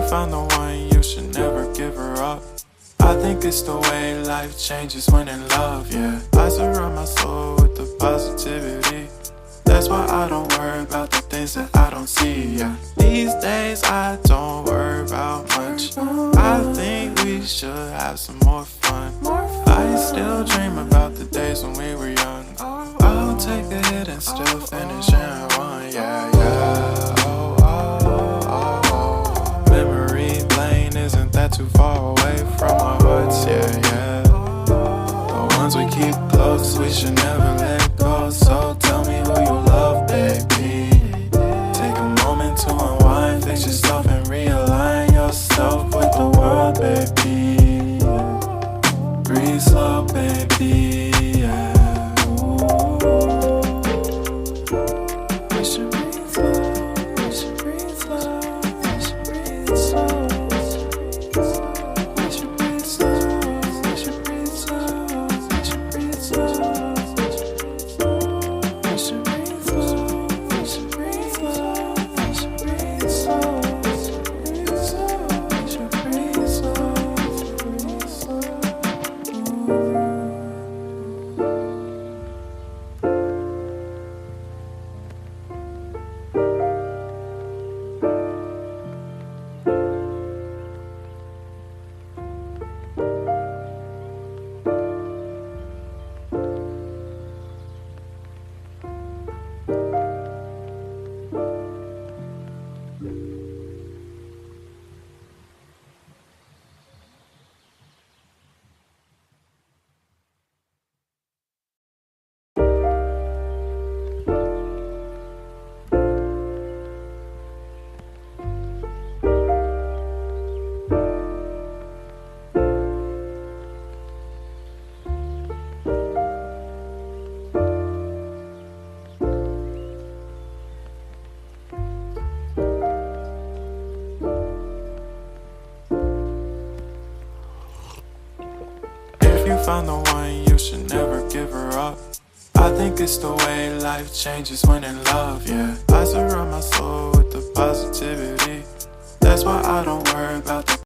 found the one, you should never give her up. I think it's the way life changes when in love, yeah. I surround my soul with the positivity. That's why I don't worry about the things that I don't see, yeah. These days I don't worry about much. I think we should have some more fun. I still dream about the days when we were young. I'll take a hit and still finish in one, yeah, yeah. Oh, oh, oh, oh. Memory lane isn't that too far away from our hearts, yeah, yeah. The ones we keep close, we should never let go. So tell me who you love, baby. Take a moment to unwind, fix yourself and realign yourself with the world, baby. Breathe slow, baby, yeah. We should breathe slow, we should breathe slow, we should breathe slow. We should breathe slow, we should breathe slow, we should breathe slow. We should breathe slow, we should breathe slow, we should breathe slow, we should breathe slow, we should breathe slow, breathe slow. Found the one, you should never give her up. I think it's the way life changes when in love, yeah. I surround my soul with the positivity. That's why I don't worry about